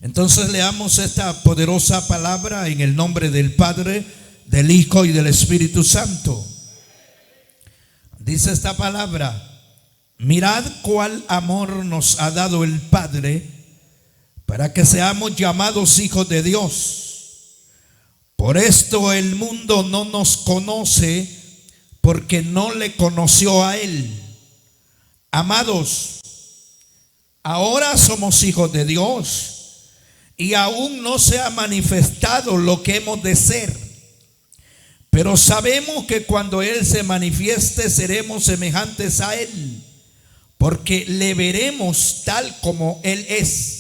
Entonces leamos esta poderosa palabra en el nombre del Padre, del Hijo y del Espíritu Santo. Dice esta palabra: mirad cuál amor nos ha dado el Padre para que seamos llamados hijos de Dios. Por esto el mundo no nos conoce, porque no le conoció a Él. Amados, ahora somos hijos de Dios, y aún no se ha manifestado lo que hemos de ser. Pero sabemos que cuando Él se manifieste seremos semejantes a Él, porque le veremos tal como Él es.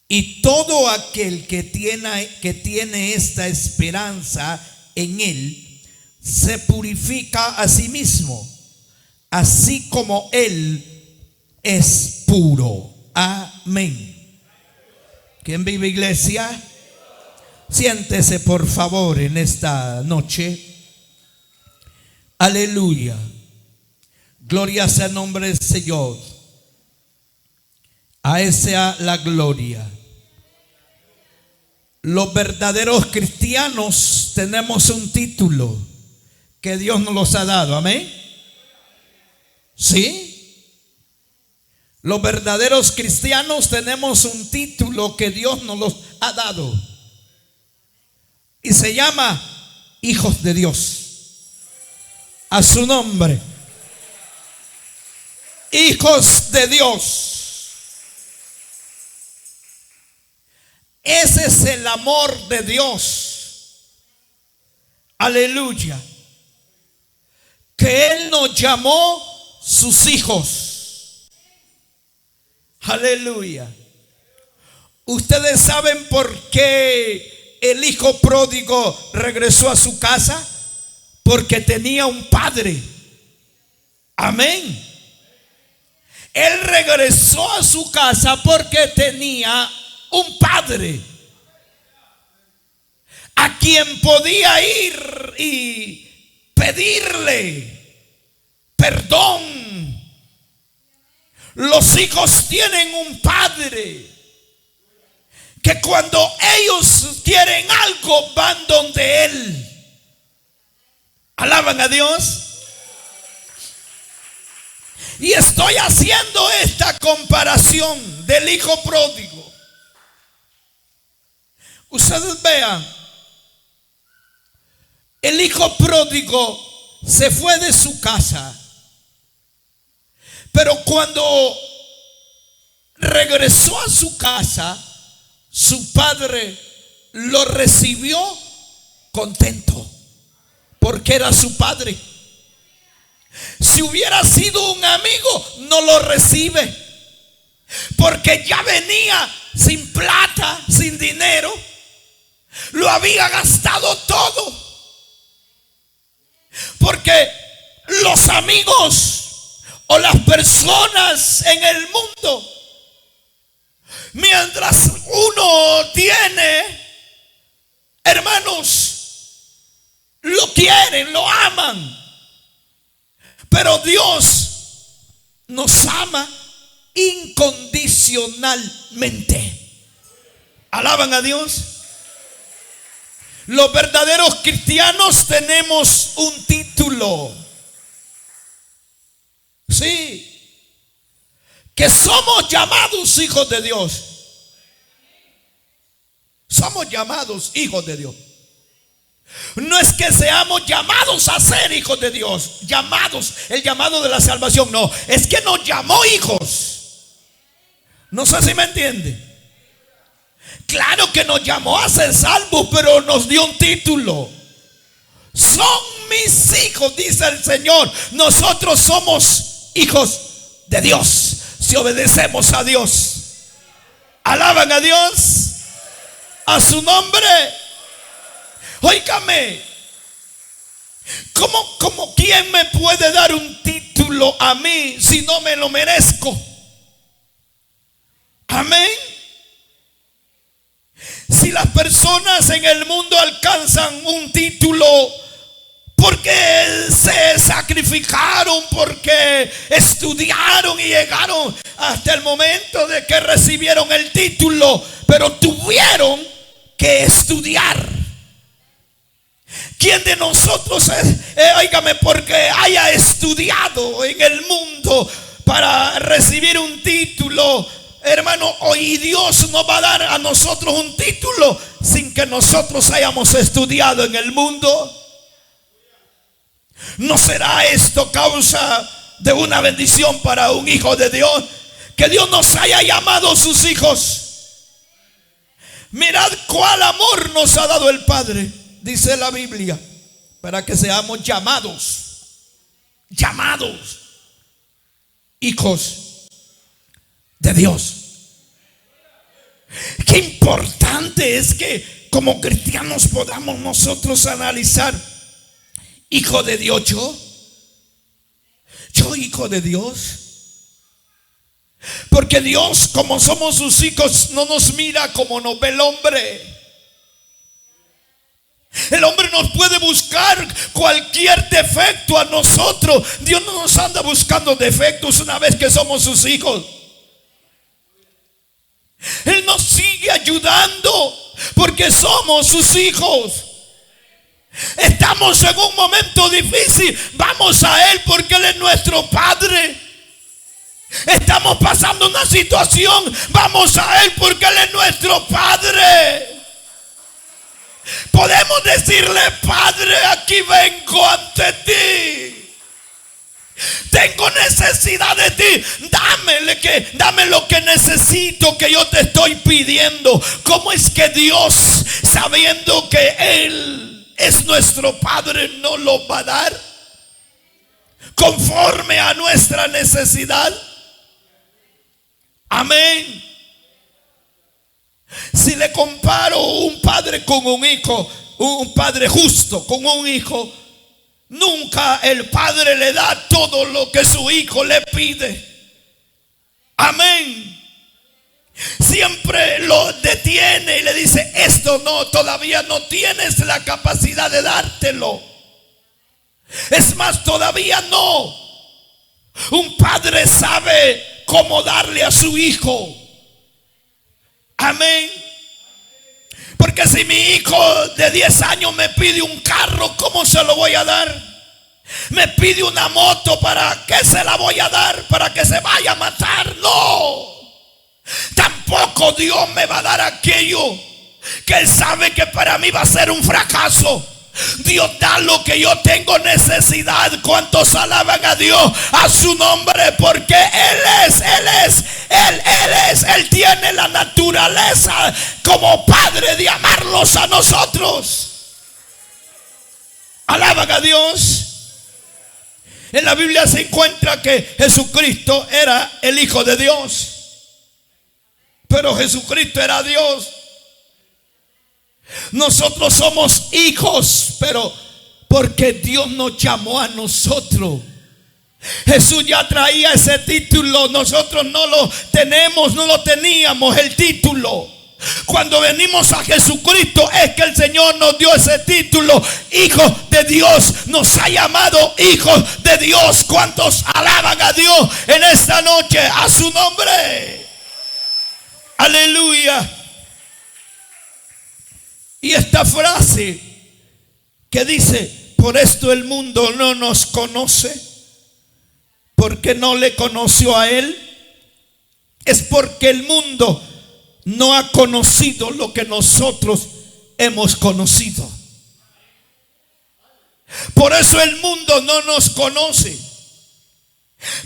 Y todo aquel que tiene esta esperanza en Él se purifica a sí mismo, así como Él es puro. Amén. ¿Quién vive, iglesia? Siéntese por favor en esta noche. Aleluya. Gloria sea el nombre del Señor. A Él sea la gloria. Los verdaderos cristianos tenemos un título que Dios nos los ha dado. Amén. ¿Sí? Los verdaderos cristianos tenemos un título que Dios nos los ha dado. Y se llama hijos de Dios. A su nombre. Hijos de Dios. Ese es el amor de Dios. Aleluya. Que Él nos llamó sus hijos. Aleluya. Ustedes saben por qué el hijo pródigo regresó a su casa. Porque tenía un padre. Amén. Él regresó a su casa porque tenía un padre a quien podía ir y pedirle perdón. Los hijos tienen un padre que cuando ellos quieren algo van donde Él. ¿Alaban a Dios? Y estoy haciendo esta comparación del hijo pródigo. Ustedes vean, el hijo pródigo se fue de su casa, pero cuando regresó a su casa, su padre lo recibió contento, porque era su padre. Si hubiera sido un amigo, no lo recibe, porque ya venía sin plata, sin dinero. Lo había gastado todo. Porque los amigos o las personas en el mundo, mientras uno tiene, hermanos, lo quieren, lo aman. Pero Dios nos ama incondicionalmente. ¿Alaban a Dios? Los verdaderos cristianos tenemos un título. Sí. Que somos llamados hijos de Dios. Somos llamados hijos de Dios. No es que seamos llamados a ser hijos de Dios. Llamados, el llamado de la salvación. No, es que nos llamó hijos. No sé si me entiende. Claro que nos llamó a ser salvos, pero nos dio un título. Son mis hijos, dice el Señor. Nosotros somos hijos de Dios si obedecemos a Dios. ¿Alaban a Dios? A su nombre. Óigame, ¿cómo quién me puede dar un título a mí si no me lo merezco? Amén. Si las personas en el mundo alcanzan un título porque porque se sacrificaron, porque estudiaron y llegaron hasta el momento de que recibieron el título, pero tuvieron que estudiar. ¿Quién de nosotros óigame, porque haya estudiado en el mundo para recibir un título, hermano, hoy Dios nos va a dar a nosotros un título sin que nosotros hayamos estudiado en el mundo? ¿No será esto causa de una bendición para un hijo de Dios? Que Dios nos haya llamado sus hijos. Mirad cuál amor nos ha dado el Padre, dice la Biblia, para que seamos llamados hijos de Dios. Qué importante es que como cristianos podamos nosotros analizar: hijo de Dios, yo hijo de Dios. Porque Dios, como somos sus hijos, no nos mira como nos ve el hombre. El hombre nos puede buscar cualquier defecto a nosotros. Dios no nos anda buscando defectos una vez que somos sus hijos. Él nos sigue ayudando porque somos sus hijos. Estamos en un momento difícil, vamos a Él porque Él es nuestro Padre. Estamos pasando una situación, vamos a Él porque Él es nuestro Padre. Podemos decirle: Padre, aquí vengo ante ti. Tengo necesidad de ti. Dame lo que necesito, que yo te estoy pidiendo. ¿Cómo es que Dios, sabiendo que Él es nuestro Padre, no lo va a dar conforme a nuestra necesidad? Amén. Si le comparo un padre con un hijo, un padre justo con un hijo, nunca el padre le da todo lo que su hijo le pide. Amén. Siempre lo detiene y le dice: esto no, todavía no tienes la capacidad de dártelo. Es más, todavía no. Un padre sabe cómo darle a su hijo. Amén. Porque si mi hijo de 10 años me pide un carro, ¿cómo se lo voy a dar? Me pide una moto, ¿para qué se la voy a dar? ¿Para que se vaya a matar? No. Tampoco Dios me va a dar aquello que Él sabe que para mí va a ser un fracaso. Dios da lo que yo tengo necesidad. ¿Cuántos alaban a Dios, a su nombre? Porque Él tiene la naturaleza como Padre de amarlos a nosotros. Alaban a Dios. En la Biblia se encuentra que Jesucristo era el Hijo de Dios, pero Jesucristo era Dios. Nosotros somos hijos, pero porque Dios nos llamó a nosotros. Jesús ya traía ese título, nosotros no lo tenemos, no lo teníamos el título. Cuando venimos a Jesucristo es que el Señor nos dio ese título: hijos de Dios. Nos ha llamado hijos de Dios. ¿Cuántos alaban a Dios en esta noche? A su nombre. Aleluya. Y esta frase que dice: por esto el mundo no nos conoce, porque no le conoció a Él, es porque el mundo no ha conocido lo que nosotros hemos conocido. Por eso el mundo no nos conoce,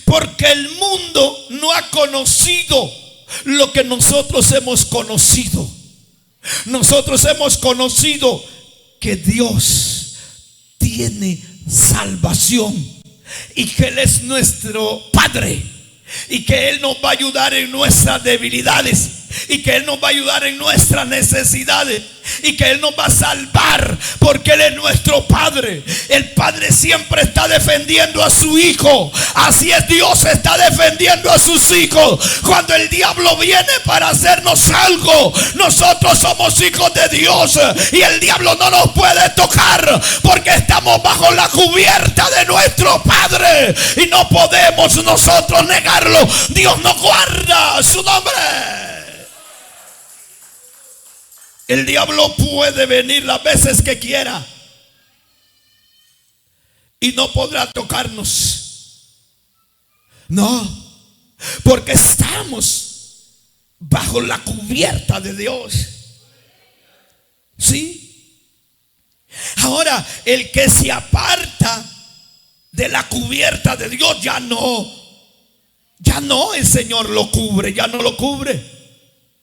porque el mundo no ha conocido lo que nosotros hemos conocido. Nosotros hemos conocido que Dios tiene salvación y que Él es nuestro Padre y que Él nos va a ayudar en nuestras debilidades y que Él nos va a ayudar en nuestras necesidades y que Él nos va a salvar porque Él es nuestro Padre. El Padre siempre está defendiendo a su Hijo. Así es, Dios está defendiendo a sus hijos. Cuando el diablo viene para hacernos algo, nosotros somos hijos de Dios y el diablo no nos puede tocar porque estamos bajo la cubierta de nuestro Padre y no podemos nosotros negarlo. Dios nos guarda su nombre. El diablo puede venir las veces que quiera y no podrá tocarnos. No, porque estamos bajo la cubierta de Dios. ¿Sí? Ahora, el que se aparta de la cubierta de Dios ya no, el Señor lo cubre, ya no lo cubre.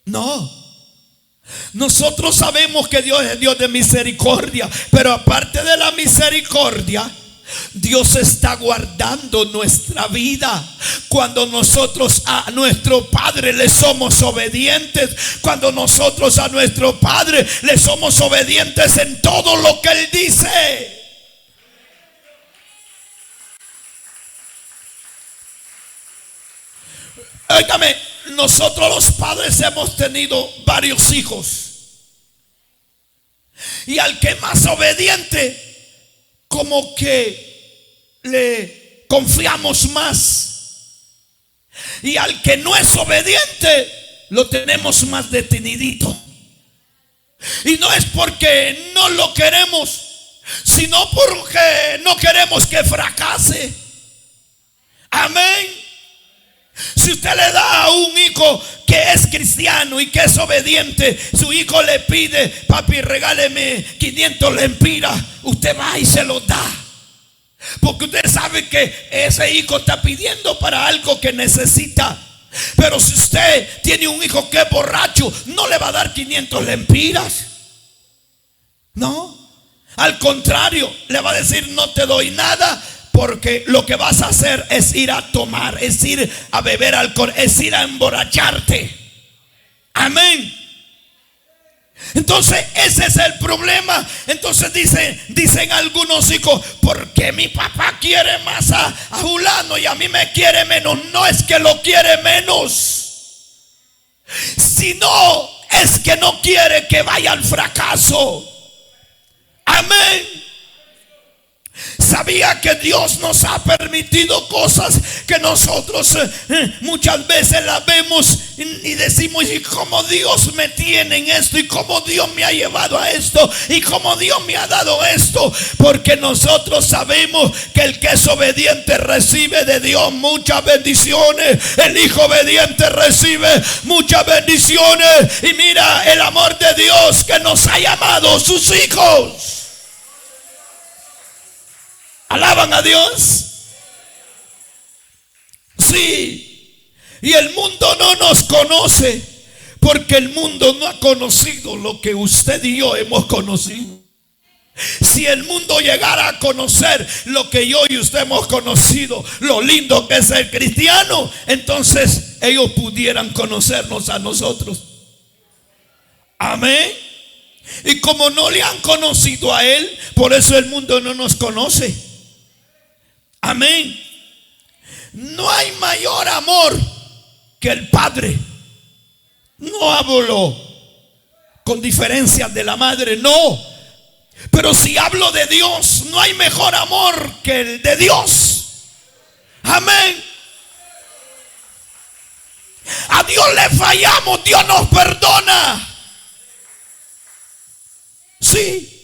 No. Nosotros sabemos que Dios es Dios de misericordia, pero aparte de la misericordia, Dios está guardando nuestra vida. Cuando nosotros a nuestro Padre le somos obedientes, cuando nosotros a nuestro Padre le somos obedientes en todo lo que Él dice. Óigame, nosotros los padres hemos tenido varios hijos. Y al que más obediente, como que le confiamos más. Y al que no es obediente, lo tenemos más detenidito. Y no es porque no lo queremos, sino porque no queremos que fracase. Amén. Si usted le da a un hijo que es cristiano y que es obediente, su hijo le pide: papi, regáleme 500 lempiras, usted va y se los da, porque usted sabe que ese hijo está pidiendo para algo que necesita. Pero si usted tiene un hijo que es borracho, no le va a dar 500 lempiras. No, al contrario, le va a decir: no te doy nada, porque lo que vas a hacer es ir a tomar, es ir a beber alcohol, es ir a emborracharte. Amén. Entonces ese es el problema. Entonces dicen algunos hijos: ¿por qué mi papá quiere más a fulano y a mí me quiere menos? No es que lo quiere menos, sino es que no quiere que vaya al fracaso. Amén. Sabía que Dios nos ha permitido cosas que nosotros muchas veces las vemos y decimos: ¿y cómo Dios me tiene en esto? ¿Y cómo Dios me ha llevado a esto? ¿Y cómo Dios me ha dado esto? Porque nosotros sabemos que el que es obediente recibe de Dios muchas bendiciones. El hijo obediente recibe muchas bendiciones. Y mira el amor de Dios que nos ha llamado sus hijos. ¿Alaban a Dios? Sí. Y el mundo no nos conoce, porque el mundo no ha conocido lo que usted y yo hemos conocido. Si el mundo llegara a conocer lo que yo y usted hemos conocido, lo lindo que es ser cristiano, entonces ellos pudieran conocernos a nosotros. Amén. Y como no le han conocido a Él, por eso el mundo no nos conoce. Amén. No hay mayor amor que el Padre. No hablo con diferencias de la madre, no. Pero si hablo de Dios, no hay mejor amor que el de Dios. Amén. A Dios le fallamos, Dios nos perdona. Sí.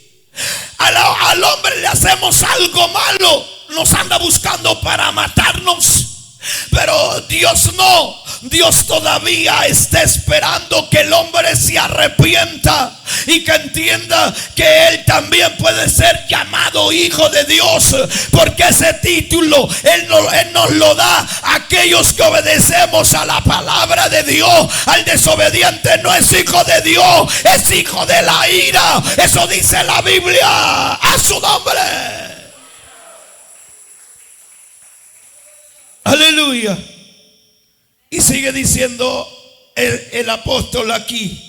Al hombre le hacemos algo malo, nos anda buscando para matarnos. Pero Dios no. Dios todavía está esperando que el hombre se arrepienta y que entienda que él también puede ser llamado hijo de Dios, porque ese título él nos lo da a aquellos que obedecemos a la palabra de Dios. Al desobediente no es hijo de Dios, es hijo de la ira. Eso dice la Biblia. A su nombre. Aleluya. Y sigue diciendo el apóstol aquí: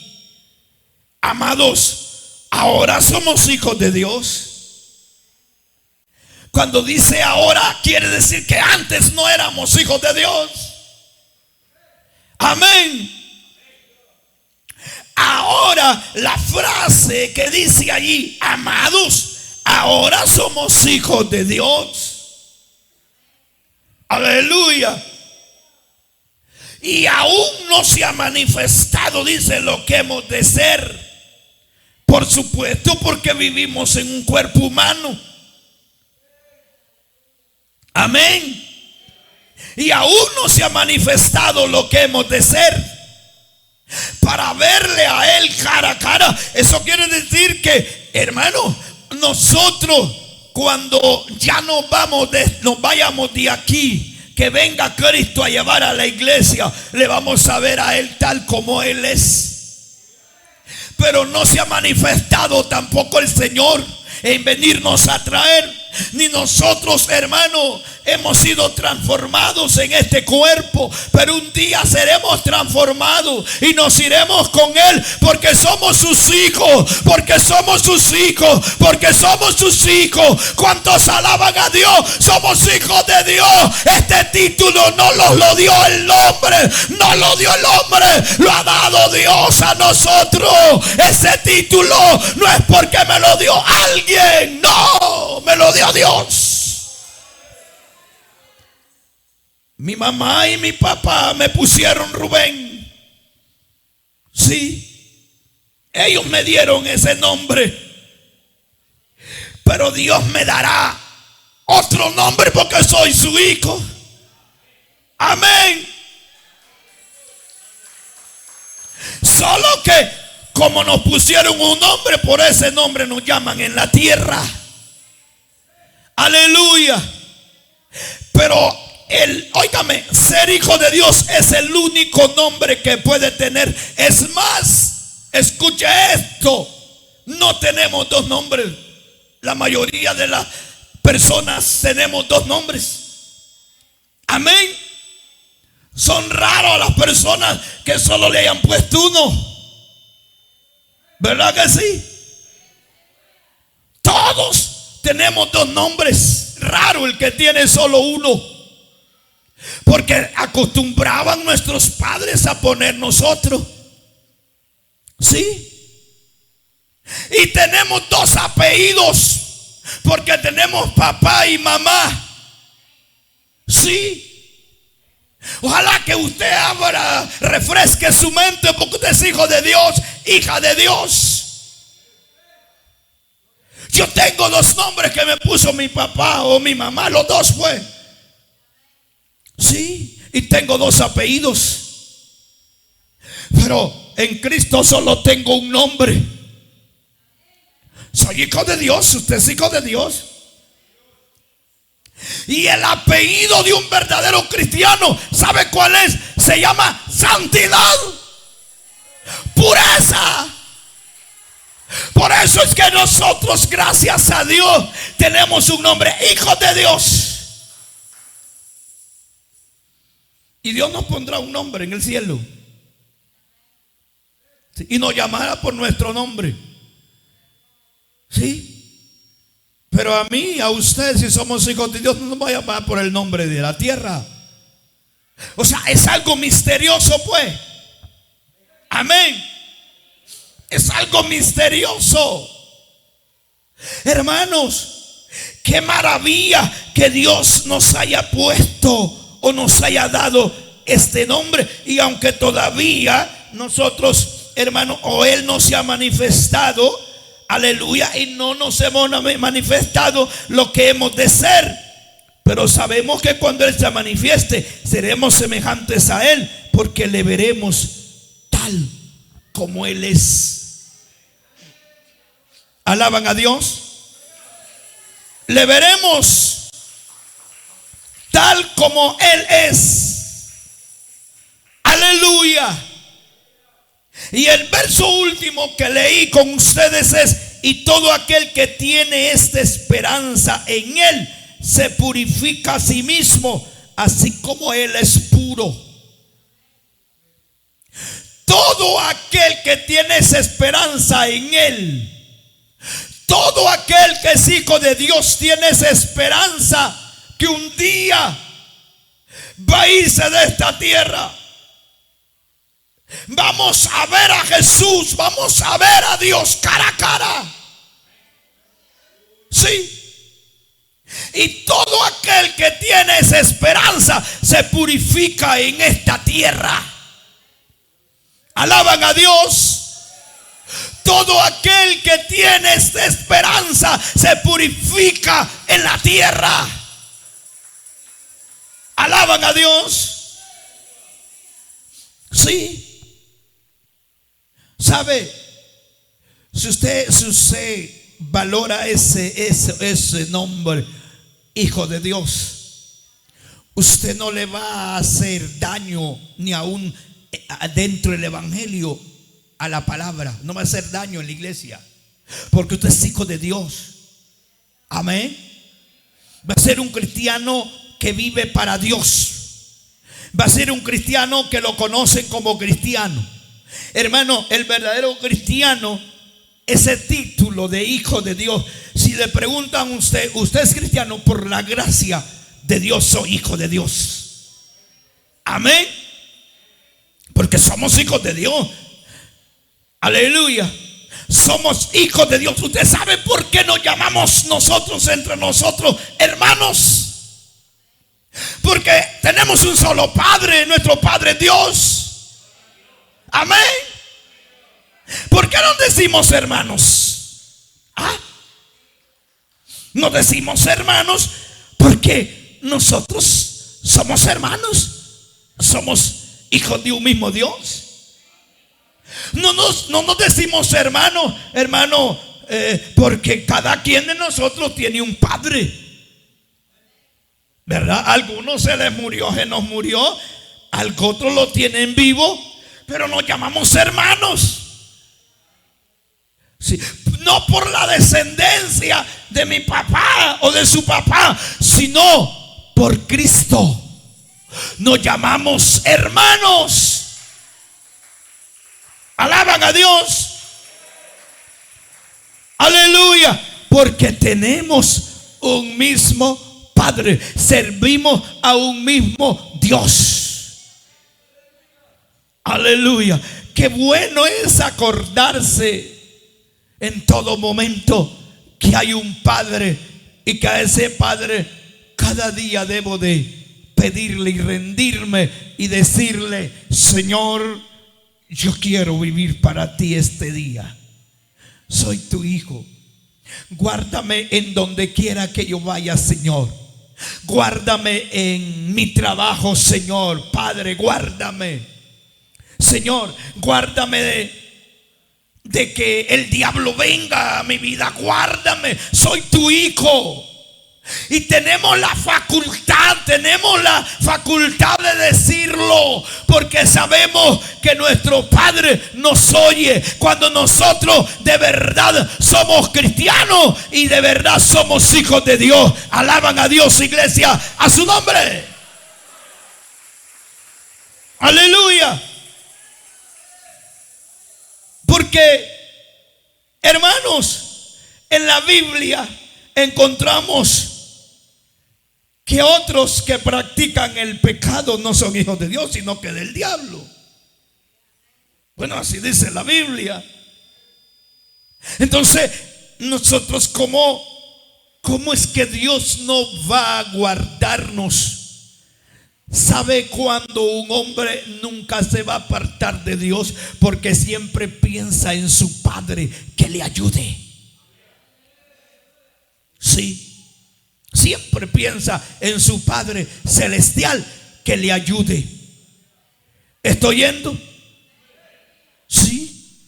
amados, ahora somos hijos de Dios. Cuando dice ahora, quiere decir que antes no éramos hijos de Dios. Amén. Ahora la frase que dice allí, amados, ahora somos hijos de Dios. Aleluya. Y aún no se ha manifestado, dice, lo que hemos de ser. Por supuesto, porque vivimos en un cuerpo humano. Amén. Y aún no se ha manifestado lo que hemos de ser. Para verle a Él cara a cara. Eso quiere decir que, hermano, nosotros cuando ya nos vayamos de aquí, que venga Cristo a llevar a la iglesia, le vamos a ver a Él tal como Él es. Pero no se ha manifestado tampoco el Señor en venirnos a traer. Ni nosotros, hermano, hemos sido transformados en este cuerpo, pero un día seremos transformados y nos iremos con Él, porque somos sus hijos, porque somos sus hijos, porque somos sus hijos. ¿Cuántos alaban a Dios? Somos hijos de Dios. Este título no lo dio el hombre, no lo dio el hombre, lo ha dado Dios a nosotros. Ese título no es porque me lo dio alguien, no, me lo dio Dios. Mi mamá y mi papá me pusieron Rubén. Sí, ellos me dieron ese nombre. Pero Dios me dará otro nombre porque soy su hijo. Amén. Solo que como nos pusieron un nombre, por ese nombre nos llaman en la tierra. Aleluya. Pero óigame, ser hijo de Dios es el único nombre que puede tener. Es más, escuche esto, no tenemos dos nombres. La mayoría de las personas tenemos dos nombres. Amén. Son raros las personas que solo le hayan puesto uno. ¿Verdad que sí? Todos tenemos dos nombres. Raro el que tiene solo uno. Porque acostumbraban nuestros padres a ponernos otro. ¿Sí? Y tenemos dos apellidos, porque tenemos papá y mamá. ¿Sí? Ojalá que usted ahora refresque su mente, porque usted es hijo de Dios, hija de Dios. Yo tengo dos nombres que me puso mi papá o mi mamá, los dos fue. Sí, y tengo dos apellidos. Pero en Cristo solo tengo un nombre. Soy hijo de Dios, usted es hijo de Dios. Y el apellido de un verdadero cristiano, ¿sabe cuál es? Se llama santidad, pureza. Por eso es que nosotros, gracias a Dios, tenemos un nombre, hijo de Dios. Y Dios nos pondrá un nombre en el cielo, ¿sí? Y nos llamará por nuestro nombre. ¿Sí? Pero a mí, a usted, si somos hijos de Dios, no nos va a llamar por el nombre de la tierra. O sea, es algo misterioso, pues. Amén. Es algo misterioso. Hermanos, qué maravilla que Dios nos haya puesto o nos haya dado este nombre. Y aunque todavía nosotros, hermanos, o Él no se ha manifestado, aleluya, y no nos hemos manifestado lo que hemos de ser, pero sabemos que cuando Él se manifieste, seremos semejantes a Él, porque le veremos tal como Él es. ¿Alaban a Dios? Le veremos tal como Él es. Aleluya. Y el verso último que leí con ustedes es: y todo aquel que tiene esta esperanza en Él se purifica a sí mismo, así como Él es puro. Todo aquel que tiene esa esperanza en Él Todo aquel que es hijo de Dios tiene esa esperanza que un día va a irse de esta tierra. Vamos a ver a Jesús, vamos a ver a Dios cara a cara. Sí. Y todo aquel que tiene esa esperanza se purifica en esta tierra. Alaban a Dios. Todo aquel que tiene esta esperanza se purifica en la tierra. Alaban a Dios. Sí. ¿Sabe? Si usted valora ese nombre, hijo de Dios, usted no le va a hacer daño ni aún dentro del evangelio a la palabra. No va a hacer daño en la iglesia, porque usted es hijo de Dios. Amén. Va a ser un cristiano que vive para Dios. Va a ser un cristiano que lo conocen como cristiano. Hermano, el verdadero cristiano, ese título de hijo de Dios, si le preguntan a usted es cristiano, por la gracia de Dios soy hijo de Dios. Amén. Porque somos hijos de Dios. Aleluya. Somos hijos de Dios. Usted sabe por qué nos llamamos nosotros entre nosotros hermanos. Porque tenemos un solo Padre, nuestro Padre Dios. Amén. ¿Por qué nos decimos hermanos? Nos decimos hermanos porque nosotros somos hermanos. Somos hijos de un mismo Dios. No nos decimos hermano, porque cada quien de nosotros tiene un padre, ¿verdad? A algunos se les murió, se nos murió, al otro lo tienen vivo, pero nos llamamos hermanos. Sí, no por la descendencia de mi papá o de su papá, sino por Cristo. Nos llamamos hermanos. Alaban a Dios. Aleluya. Porque tenemos un mismo Padre. Servimos a un mismo Dios. Aleluya. Qué bueno es acordarse en todo momento que hay un Padre y que a ese Padre cada día debo de pedirle y rendirme y decirle: Señor, yo quiero vivir para ti este día. Soy tu hijo. Guárdame en donde quiera que yo vaya, Señor. Guárdame en mi trabajo, Señor. Padre, guárdame. Señor, guárdame de que el diablo venga a mi vida. Guárdame. Soy tu hijo. Y tenemos la facultad de decirlo, porque sabemos que nuestro Padre nos oye cuando nosotros de verdad somos cristianos y de verdad somos hijos de Dios. Alaban a Dios, iglesia, a su nombre. Aleluya. Porque, hermanos, en la Biblia encontramos que otros que practican el pecado no son hijos de Dios, sino que del diablo. Bueno, así dice la Biblia. Entonces, nosotros, ¿cómo es que Dios no va a guardarnos? ¿Sabe cuando un hombre nunca se va a apartar de Dios? Porque siempre piensa en su Padre que le ayude. Sí. Siempre piensa en su Padre celestial que le ayude. ¿Estoy yendo? Sí.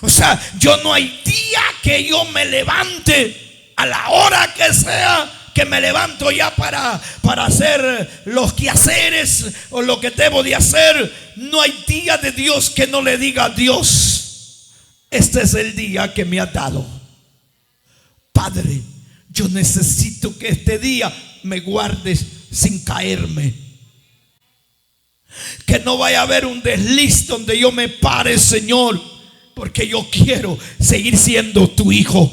O sea, yo no hay día que yo me levante a la hora que sea, que me levanto ya para hacer los quehaceres o lo que debo de hacer. No hay día de Dios que no le diga a Dios: este es el día que me ha dado. Padre, yo necesito que este día me guardes sin caerme. Que no vaya a haber un desliz donde yo me pare, Señor, porque yo quiero seguir siendo tu hijo.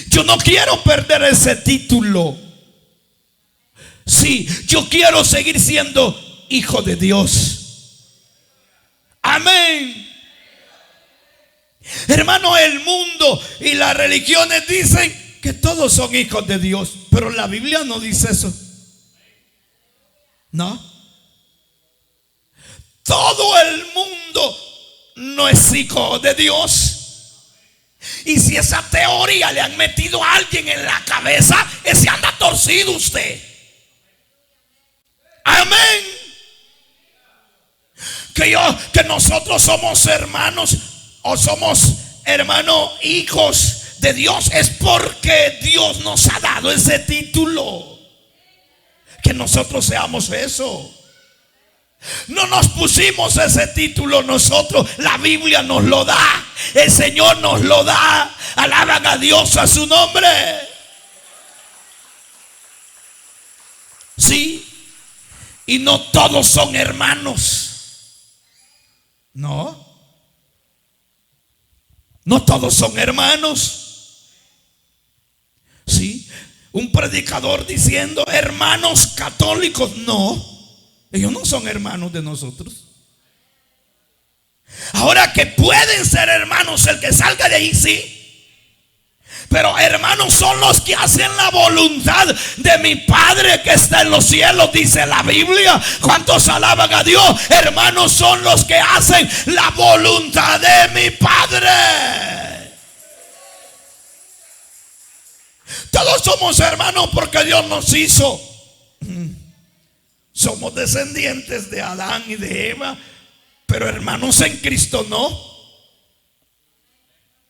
Yo no quiero perder ese título. Sí, yo quiero seguir siendo hijo de Dios. Amén. Hermano, el mundo y las religiones dicen que todos son hijos de Dios, pero la Biblia no dice eso. No. Todo el mundo no es hijo de Dios. Y si esa teoría le han metido a alguien en la cabeza, ese anda torcido usted. Amén. Que nosotros somos hermanos o somos hermanos hijos de Dios, es porque Dios nos ha dado ese título. Que nosotros seamos eso. No nos pusimos ese título nosotros, la Biblia nos lo da, el Señor nos lo da. Alaban a Dios, a su nombre. Sí. Y no todos son hermanos. No. No todos son hermanos. Sí. Un predicador diciendo hermanos católicos. No. Ellos no son hermanos de nosotros. Ahora, que pueden ser hermanos el que salga de ahí, sí. Pero hermanos son los que hacen la voluntad de mi Padre que está en los cielos, dice la Biblia. ¿Cuántos alaban a Dios? Hermanos son los que hacen la voluntad de mi Padre. Todos somos hermanos porque Dios nos hizo. Somos descendientes de Adán y de Eva, pero hermanos en Cristo no.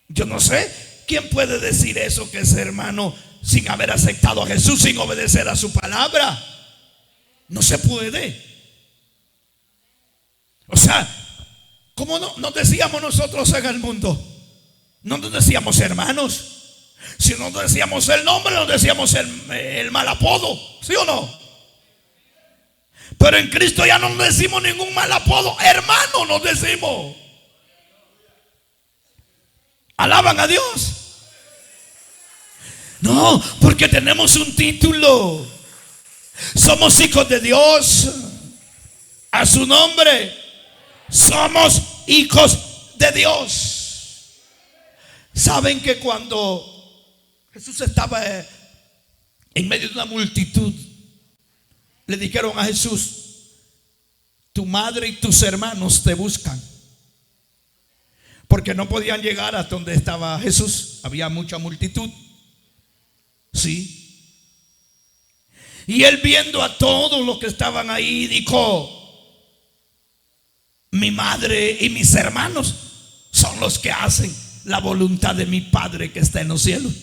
Yo no sé quién puede decir eso, que es hermano sin haber aceptado a Jesús, sin obedecer a su palabra. No se puede. O sea, ¿cómo no nos decíamos nosotros en el mundo? No nos decíamos hermanos. Si no nos decíamos el nombre, nos decíamos el mal apodo. ¿Sí o no? Pero en Cristo ya no nos decimos ningún mal apodo. Hermano nos decimos. Alaban a Dios. No, porque tenemos un título. Somos hijos de Dios. A su nombre. Somos hijos de Dios. Saben que cuando Jesús estaba en medio de una multitud, le dijeron a Jesús: tu madre y tus hermanos te buscan. Porque no podían llegar hasta donde estaba Jesús. Había mucha multitud. Sí. Y él, viendo a todos los que estaban ahí, dijo: mi madre y mis hermanos son los que hacen la voluntad de mi Padre que está en los cielos.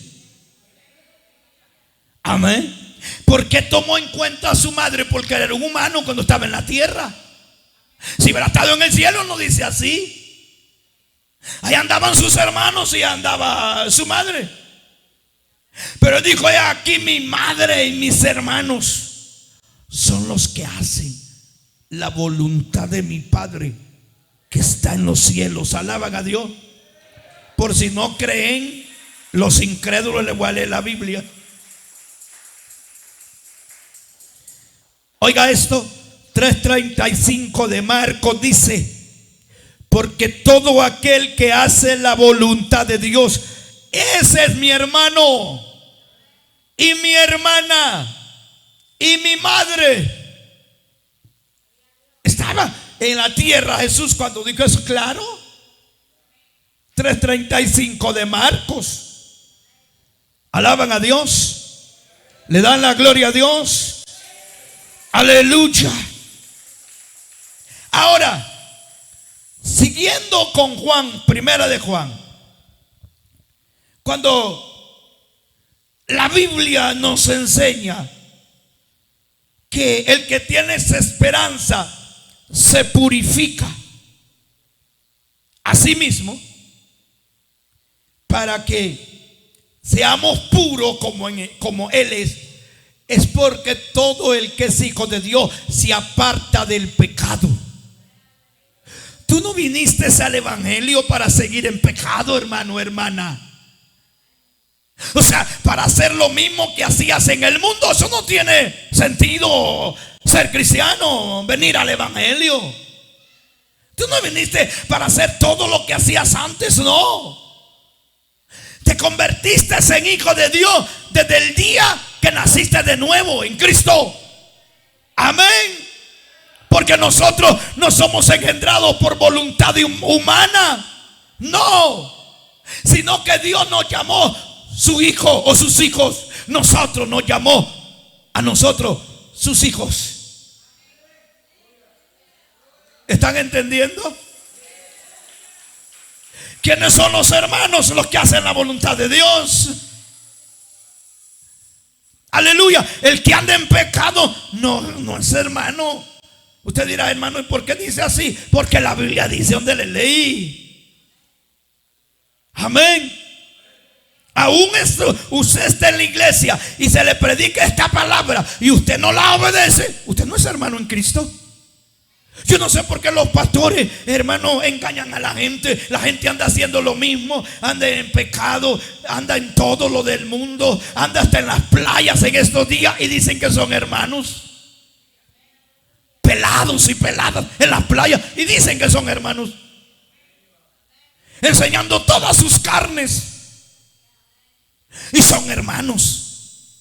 Amén. ¿Por qué tomó en cuenta a su madre? Porque era un humano cuando estaba en la tierra. Si hubiera estado en el cielo, no dice así. Ahí andaban sus hermanos y andaba su madre. Pero dijo: aquí mi madre y mis hermanos son los que hacen la voluntad de mi Padre que está en los cielos. Alaban a Dios. Por si no creen los incrédulos, les voy a leer la Biblia. Oiga esto, 3:35 de Marcos dice: porque todo aquel que hace la voluntad de Dios, ese es mi hermano y mi hermana y mi madre. Estaba en la tierra Jesús cuando dijo eso, claro. 3:35 de Marcos. Alaban a Dios. Le dan la gloria a Dios. Aleluya. Ahora, siguiendo con Juan, primera de Juan, cuando la Biblia nos enseña que el que tiene esa esperanza se purifica a sí mismo para que seamos puros como Él es porque todo el que es hijo de Dios se aparta del pecado. Tú no viniste al evangelio para seguir en pecado, hermano, hermana. O sea, para hacer lo mismo que hacías en el mundo, eso no tiene sentido. Ser cristiano, venir al evangelio. Tú no viniste para hacer todo lo que hacías antes, no. Te convertiste en hijo de Dios desde el día que naciste de nuevo en Cristo. Amén. Porque nosotros no somos engendrados por voluntad humana, no, sino que Dios nos llamó su hijo o sus hijos. Nosotros nos llamó a nosotros sus hijos. ¿Están entendiendo? ¿Quiénes son los hermanos? Los que hacen la voluntad de Dios. Aleluya. El que anda en pecado no es hermano. Usted dirá, hermano, ¿y por qué dice así? Porque la Biblia dice donde le leí. Amén. Aún usted está en la iglesia y se le predica esta palabra y usted no la obedece, usted no es hermano en Cristo. Yo no sé por qué los pastores, hermanos, engañan a la gente. La gente anda haciendo lo mismo, anda en pecado, anda en todo lo del mundo, anda hasta en las playas en estos días y dicen que son hermanos. Pelados y peladas en las playas y dicen que son hermanos, enseñando todas sus carnes y son hermanos.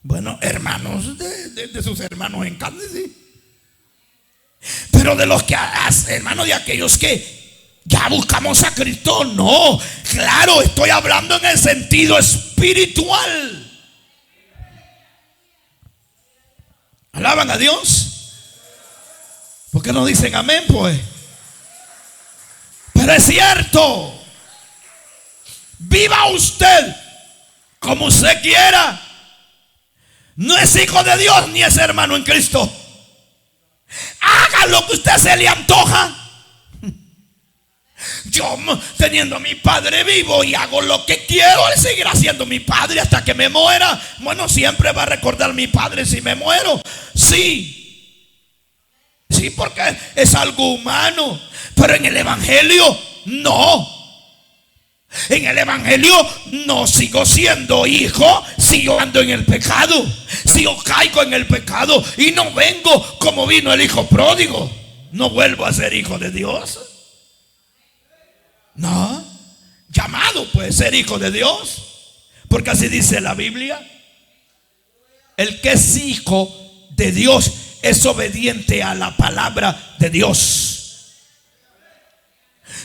Bueno, hermanos de sus hermanos en carne, sí. Pero de los que, hermanos, de aquellos que ya buscamos a Cristo, no. Claro, estoy hablando en el sentido espiritual. ¿Alaban a Dios? ¿Por qué no dicen amén, pues? Pero es cierto. Viva usted como usted quiera. No es hijo de Dios ni es hermano en Cristo. Haga lo que a usted se le antoja. Yo, teniendo a mi padre vivo y hago lo que quiero, él seguirá siendo mi padre hasta que me muera. Bueno, siempre va a recordar a mi padre si me muero. Sí, porque es algo humano. Pero en el evangelio no. En el evangelio no sigo siendo hijo, sigo ando en el pecado, sigo caigo en el pecado y no vengo como vino el hijo pródigo. No vuelvo a ser hijo de Dios. No, llamado puede ser hijo de Dios, porque así dice la Biblia. El que es hijo de Dios es obediente a la palabra de Dios.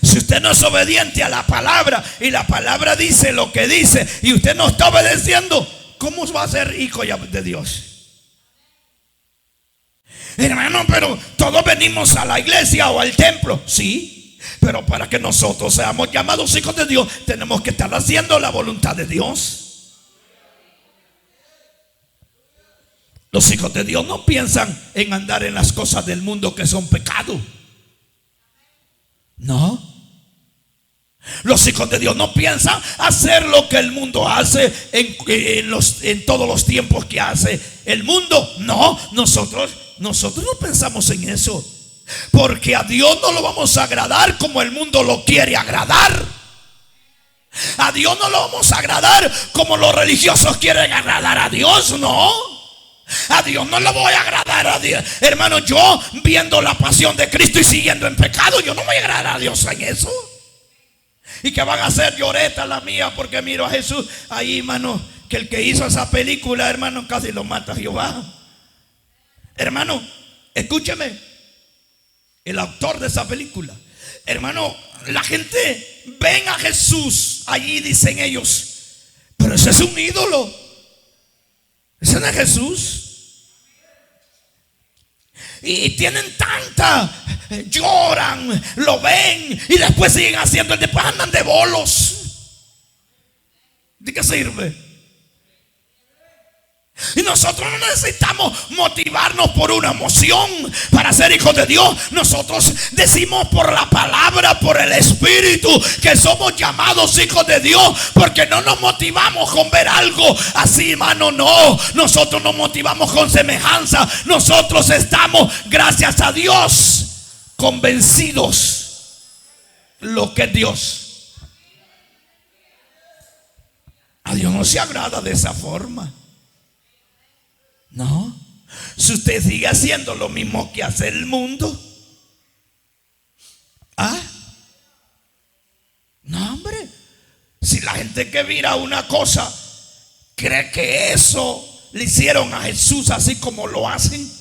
Si usted no es obediente a la palabra y la palabra dice lo que dice y usted no está obedeciendo, ¿cómo va a ser hijo de Dios? Hermano, pero todos venimos a la iglesia o al templo. Sí, pero para que nosotros seamos llamados hijos de Dios, tenemos que estar haciendo la voluntad de Dios. Los hijos de Dios no piensan en andar en las cosas del mundo que son pecado. No. Los hijos de Dios no piensan hacer lo que el mundo hace en todos los tiempos que hace el mundo. No, nosotros no pensamos en eso, porque a Dios no lo vamos a agradar como el mundo lo quiere agradar. A Dios no lo vamos a agradar como los religiosos quieren agradar a Dios. No, a Dios no le voy a agradar a Dios. Hermano, yo viendo la pasión de Cristo y siguiendo en pecado, yo no voy a agradar a Dios en eso. Y que van a hacer lloreta la mía porque miro a Jesús ahí, hermano, que el que hizo esa película, hermano, casi lo mata a Jehová. Hermano, escúcheme, el autor de esa película, hermano, la gente ven a Jesús allí, dicen ellos, pero ese es un ídolo, ese no es Jesús. Y tienen tanta, lloran, lo ven y después siguen haciendo, después andan de bolos. ¿De qué sirve? Y nosotros no necesitamos motivarnos por una emoción para ser hijos de Dios. Nosotros decimos por la palabra, por el Espíritu, que somos llamados hijos de Dios, porque no nos motivamos con ver algo así, hermano. No, nosotros nos motivamos con semejanza. Nosotros estamos, gracias a Dios, convencidos lo que es Dios. no se agrada de esa forma. No. Si usted sigue haciendo lo mismo que hace el mundo, no, hombre. Si la gente que mira una cosa cree que eso le hicieron a Jesús así como lo hacen,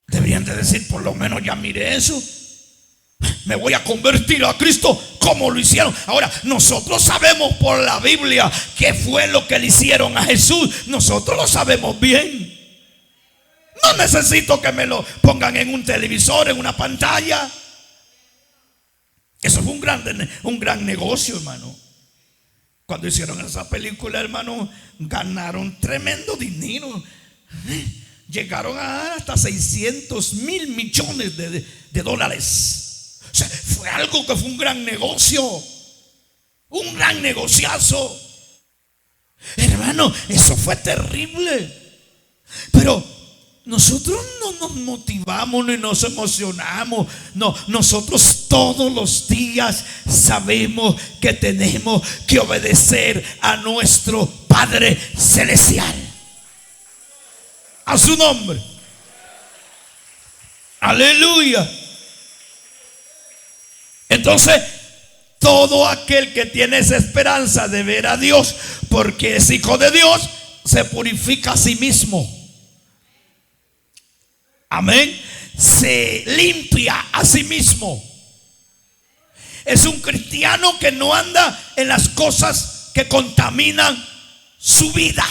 deberían de decir: por lo menos ya mire eso, me voy a convertir a Cristo como lo hicieron. Ahora, nosotros sabemos por la Biblia qué fue lo que le hicieron a Jesús. Nosotros lo sabemos bien. No necesito que me lo pongan en un televisor, en una pantalla. Eso fue un gran negocio, hermano. Cuando hicieron esa película, hermano, ganaron tremendo dinero. Llegaron a hasta 600 mil millones de dólares. O sea, fue algo que fue un gran negocio, un gran negociazo. Hermano, eso fue terrible. Pero nosotros no nos motivamos ni nos emocionamos. No, nosotros todos los días sabemos que tenemos que obedecer a nuestro Padre Celestial. A su nombre. Aleluya. Entonces, todo aquel que tiene esa esperanza de ver a Dios, porque es hijo de Dios, se purifica a sí mismo. Amén. Se limpia a sí mismo. Es un cristiano que no anda en las cosas que contaminan su vida,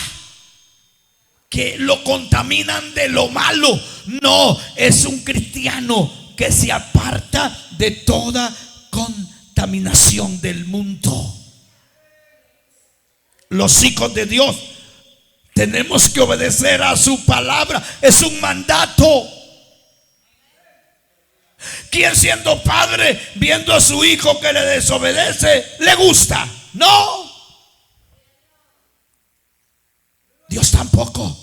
que lo contaminan de lo malo. No, es un cristiano que se aparta de toda contaminación del mundo. Los hijos de Dios tenemos que obedecer a su palabra. Es un mandato. ¿Quién siendo padre, viendo a su hijo que le desobedece, le gusta? No. Dios tampoco.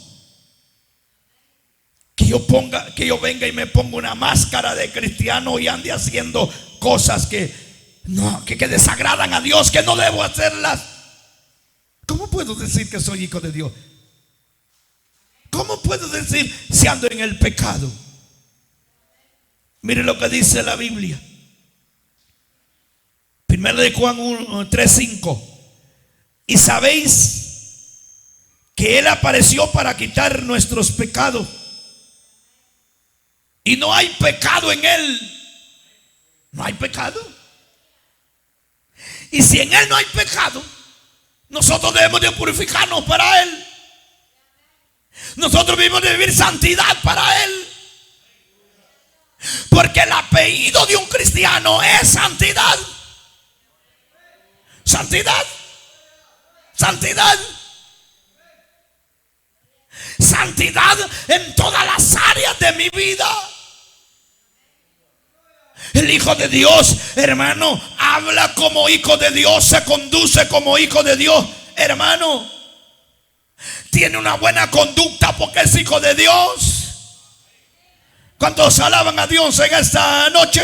Que yo venga y me ponga una máscara de cristiano y ande haciendo cosas que desagradan a Dios, que no debo hacerlas. ¿Cómo puedo decir que soy hijo de Dios? ¿Cómo puedo decir si ando en el pecado? Mire lo que dice la Biblia. 1 de Juan 3:5. Y sabéis que Él apareció para quitar nuestros pecados, y no hay pecado en Él. No hay pecado. Y si en Él no hay pecado, nosotros debemos de purificarnos para Él. Nosotros debemos de vivir santidad para Él. Porque el apellido de un cristiano es santidad. Santidad. Santidad. Santidad en todas las áreas de mi vida. El hijo de Dios, hermano, habla como hijo de Dios, se conduce como hijo de Dios, hermano. Tiene una buena conducta porque es hijo de Dios. ¿Cuántos alaban a Dios en esta noche?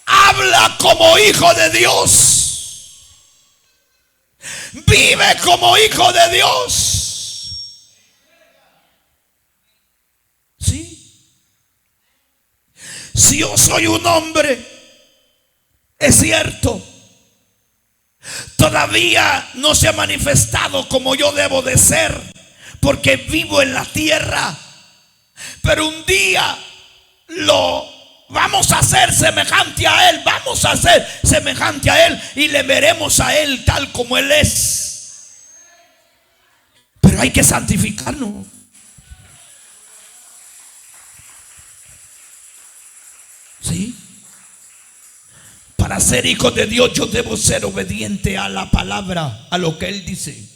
Habla como hijo de Dios. Vive como hijo de Dios. ¿Sí? Si yo soy un hombre, es cierto, todavía no se ha manifestado como yo debo de ser, porque vivo en la tierra. Pero un día lo vamos a hacer semejante a Él. Vamos a ser semejante a Él y le veremos a Él tal como Él es. Pero hay que santificarnos. ¿Sí? Para ser hijo de Dios yo debo ser obediente a la palabra, a lo que Él dice.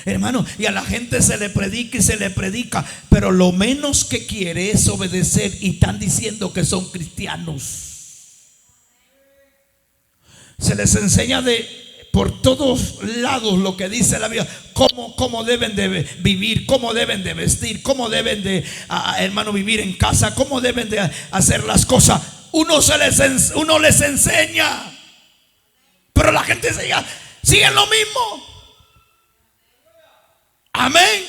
Hermano, y a la gente se le predica y se le predica, pero lo menos que quiere es obedecer, y están diciendo que son cristianos. Se les enseña por todos lados lo que dice la Biblia, cómo deben de vivir, cómo deben de vestir, cómo deben de, hermano, vivir en casa, cómo deben de hacer las cosas. uno les enseña, pero la gente sigue lo mismo. Amén.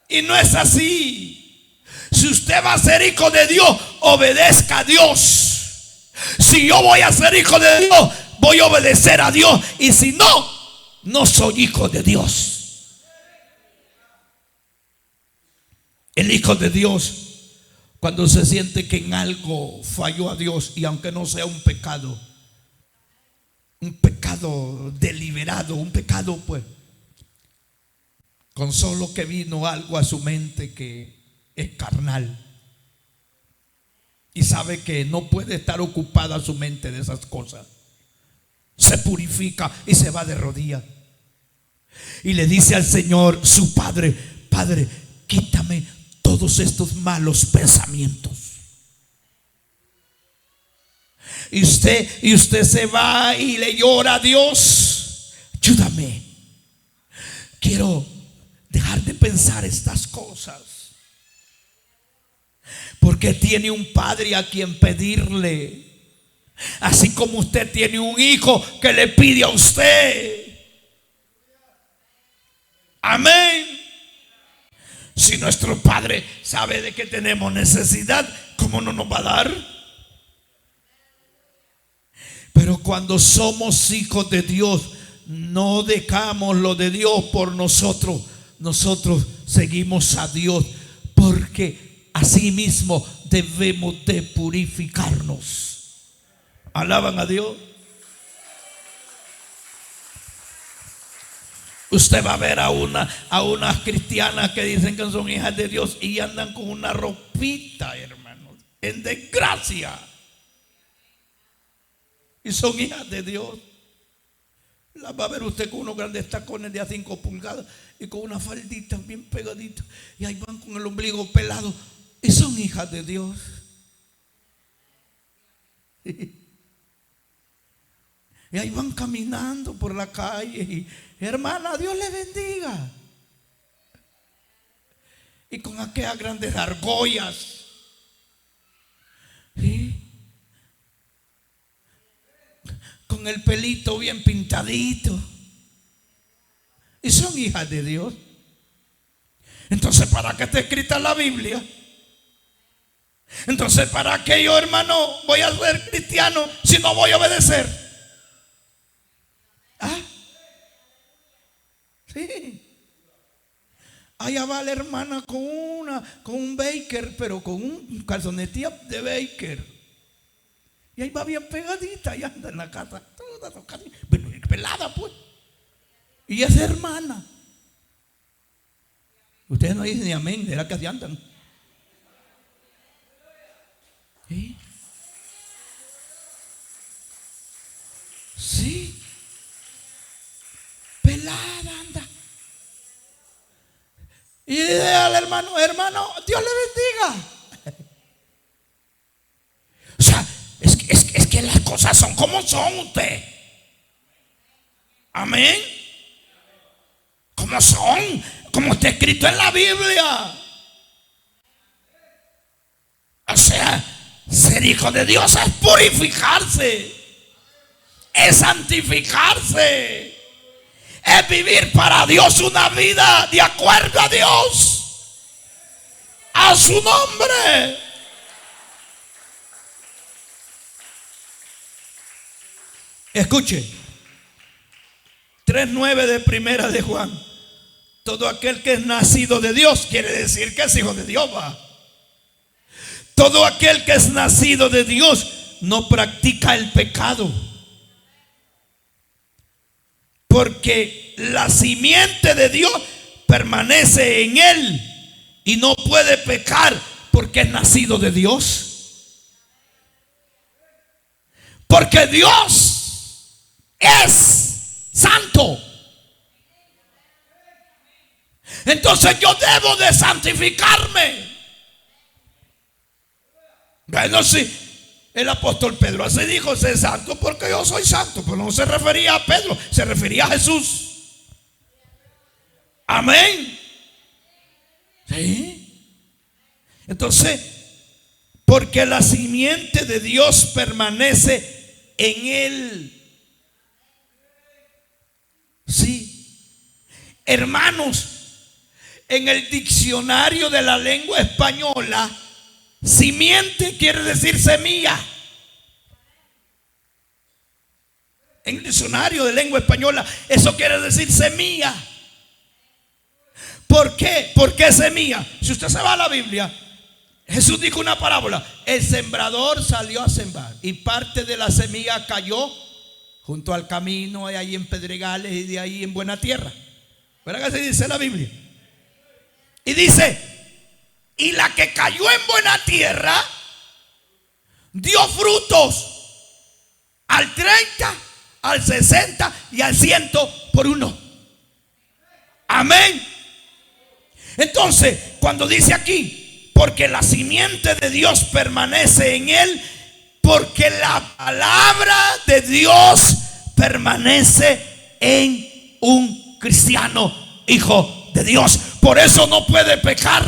Y no es así. Si usted va a ser hijo de Dios, obedezca a Dios. Si yo voy a ser hijo de Dios, voy a obedecer a Dios. Y si no, no soy hijo de Dios. El hijo de Dios, cuando se siente que en algo falló a Dios, y aunque no sea un pecado deliberado, un pecado pues, con solo que vino algo a su mente que es carnal, y sabe que no puede estar ocupada su mente de esas cosas, se purifica y se va de rodillas y le dice al Señor, su Padre: Padre, quítame todos estos malos pensamientos. Y usted se va y le llora a Dios: ayúdame, quiero dejar de pensar estas cosas. Porque tiene un padre a quien pedirle, así como usted tiene un hijo que le pide a usted. Amén. Si nuestro Padre sabe de que tenemos necesidad, ¿cómo no nos va a dar? Pero cuando somos hijos de Dios, no dejamos lo de Dios por nosotros. Nosotros seguimos a Dios, porque así mismo debemos de purificarnos. ¿Alaban a Dios? Usted va a ver a unas cristianas que dicen que son hijas de Dios y andan con una ropita, hermanos, en desgracia, y son hijas de Dios. Las va a ver usted con unos grandes tacones de a 5 pulgadas y con una faldita bien pegadita, y ahí van con el ombligo pelado, y son hijas de Dios. Y ahí van caminando por la calle y: hermana, Dios le bendiga. Y con aquellas grandes argollas, ¿sí?, con el pelito bien pintadito, y son hijas de Dios. Entonces, ¿para qué está escrita la Biblia? Entonces, ¿para qué yo, hermano, voy a ser cristiano si no voy a obedecer? ¿Ah? Sí. Allá va la hermana con un baker, pero con un calzonetilla de baker. Y ahí va bien pegadita y anda en la casa, toda tocada, pelada pues. Y es hermana. Ustedes no dicen ni amén, ¿será que así andan? ¿Sí? Sí. Pelada anda. Y dile al hermano: hermano, Dios le bendiga. O sea, es que las cosas son como son usted. Amén. Como son, como está escrito en la Biblia. O sea, ser hijo de Dios es purificarse, es santificarse, es vivir para Dios una vida de acuerdo a Dios, a su nombre. Escuche, 3:9 de Primera de Juan: todo aquel que es nacido de Dios, quiere decir que es hijo de Dios, va. Todo aquel que es nacido de Dios no practica el pecado, porque la simiente de Dios permanece en él y no puede pecar porque es nacido de Dios. Porque Dios es santo. Entonces yo debo de santificarme. Bueno, sí, el apóstol Pedro así dijo: sé santo porque yo soy santo. Pero no se refería a Pedro, se refería a Jesús. Amén. ¿Sí? Entonces, porque la simiente de Dios permanece en él. Sí, hermanos, en el diccionario de la lengua española, simiente quiere decir semilla. En el diccionario de lengua española, eso quiere decir semilla. ¿Por qué? ¿Por qué semilla? Si usted se va a la Biblia, Jesús dijo una parábola: el sembrador salió a sembrar y parte de la semilla cayó junto al camino, ahí en pedregales y de ahí en buena tierra. ¿Verdad que se dice la Biblia? Y dice: y la que cayó en buena tierra dio frutos al 30, al 60 y al 100 por uno. Amén. Entonces, cuando dice aquí, porque la simiente de Dios permanece en él, porque la palabra de Dios permanece en un cristiano, hijo de Dios. Por eso no puede pecar.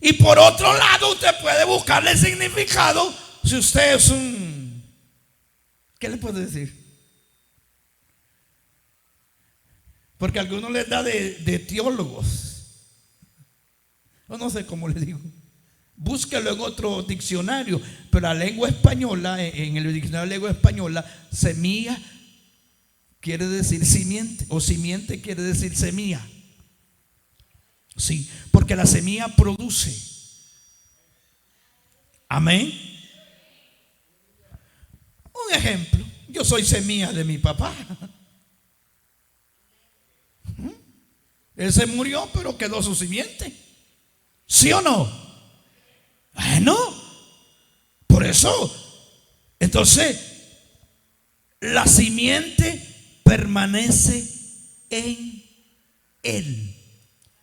Y por otro lado, usted puede buscarle significado. Si usted es un, ¿qué le puedo decir? Porque a algunos les da de teólogos, o no sé cómo le digo. Búsquelo en otro diccionario. Pero la lengua española, en el diccionario de lengua española, semilla quiere decir simiente, o simiente quiere decir semilla. Sí, porque la semilla produce. Amén. Un ejemplo: yo soy semilla de mi papá. Él se murió, pero quedó su simiente. ¿Sí o no? Bueno, por eso, entonces, la simiente permanece en él.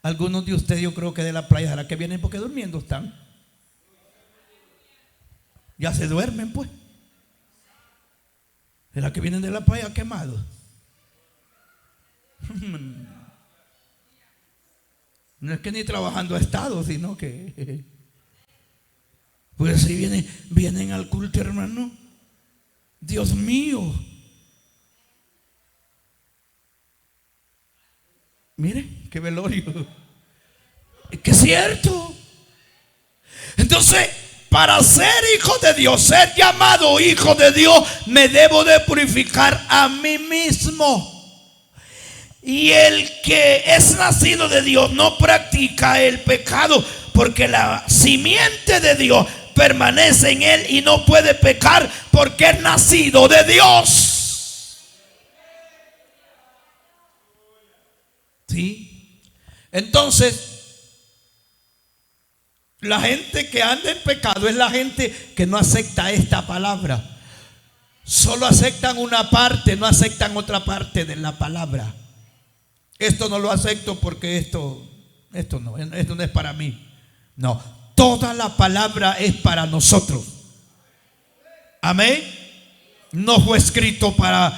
Algunos de ustedes, yo creo que de la playa, ¿será que vienen porque durmiendo están? Ya se duermen, pues. ¿Será que vienen de la playa quemados? No es que ni trabajando ha estado, sino que pues si vienen al culto, hermano. Dios mío. Mire, qué velorio. Es que es cierto. Entonces, para ser hijo de Dios, ser llamado hijo de Dios, me debo de purificar a mí mismo. Y el que es nacido de Dios no practica el pecado, porque la simiente de Dios permanece en él y no puede pecar porque es nacido de Dios. ¿Sí? Entonces, la gente que anda en pecado es la gente que no acepta esta palabra. Solo aceptan una parte, no aceptan otra parte de la palabra. Esto no lo acepto porque esto no es para mí. No, toda la palabra es para nosotros. Amén. No fue escrito para,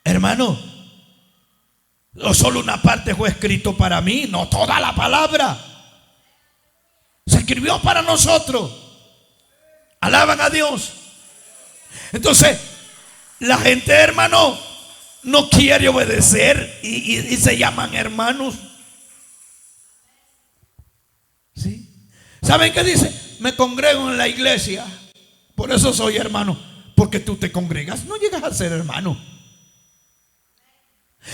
hermano, no solo una parte fue escrito para mí. No, toda la palabra se escribió para nosotros. Alaban a Dios. Entonces, la gente, hermano, no quiere obedecer y se llaman hermanos. ¿Sí? ¿Saben qué dice? Me congrego en la iglesia, por eso soy hermano. Porque tú te congregas, no llegas a ser hermano.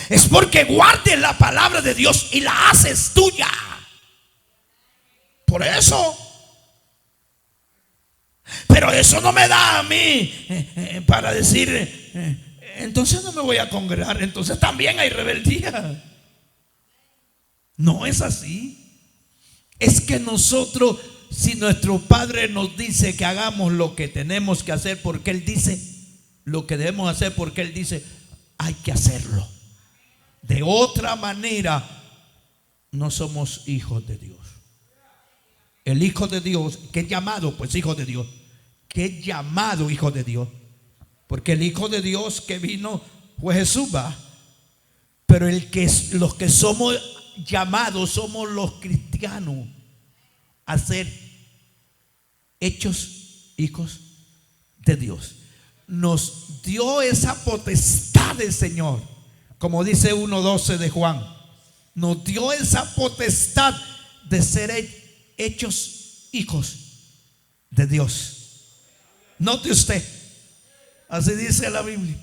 Es porque guardes la palabra de Dios y la haces tuya. Por eso. Pero eso no me da a mí para decir entonces no me voy a congregar, entonces también hay rebeldía. No es así. Es que nosotros, si nuestro Padre nos dice que hagamos lo que tenemos que hacer, porque Él dice lo que debemos hacer, porque Él dice hay que hacerlo. De otra manera no somos hijos de Dios. El hijo de Dios, ¿qué llamado? Pues hijo de Dios. ¿Qué llamado hijo de Dios? Porque el hijo de Dios que vino fue Jesús, va. Pero los que somos llamados somos los cristianos. a ser hechos hijos de Dios. Nos dio esa potestad del Señor, como dice 1:12 de Juan. Nos dio esa potestad de ser hechos hijos de Dios. Note usted, así dice la Biblia.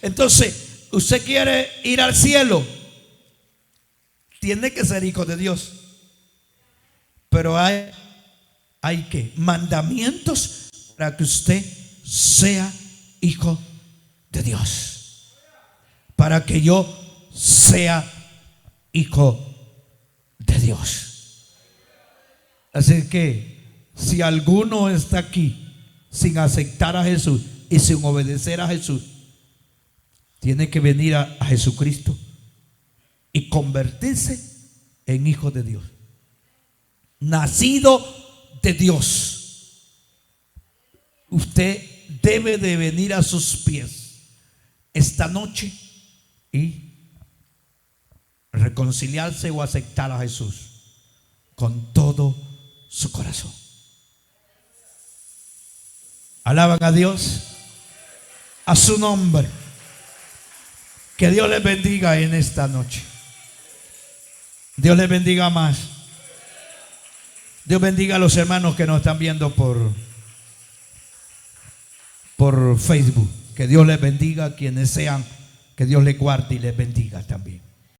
Entonces, usted quiere ir al cielo, tiene que ser hijo de Dios. Pero hay que mandamientos para que usted sea hijo de Dios, para que yo sea hijo de Dios. Así que si alguno está aquí sin aceptar a Jesús y sin obedecer a Jesús, tiene que venir a Jesucristo y convertirse en hijo de Dios, nacido de Dios. Usted debe de venir a sus pies esta noche y reconciliarse o aceptar a Jesús con todo su corazón. Alaban a Dios, a su nombre. Que Dios les bendiga en esta noche. Dios les bendiga más. Dios bendiga a los hermanos que nos están viendo por Facebook. Que Dios les bendiga a quienes sean. Que Dios les guarde y les bendiga también.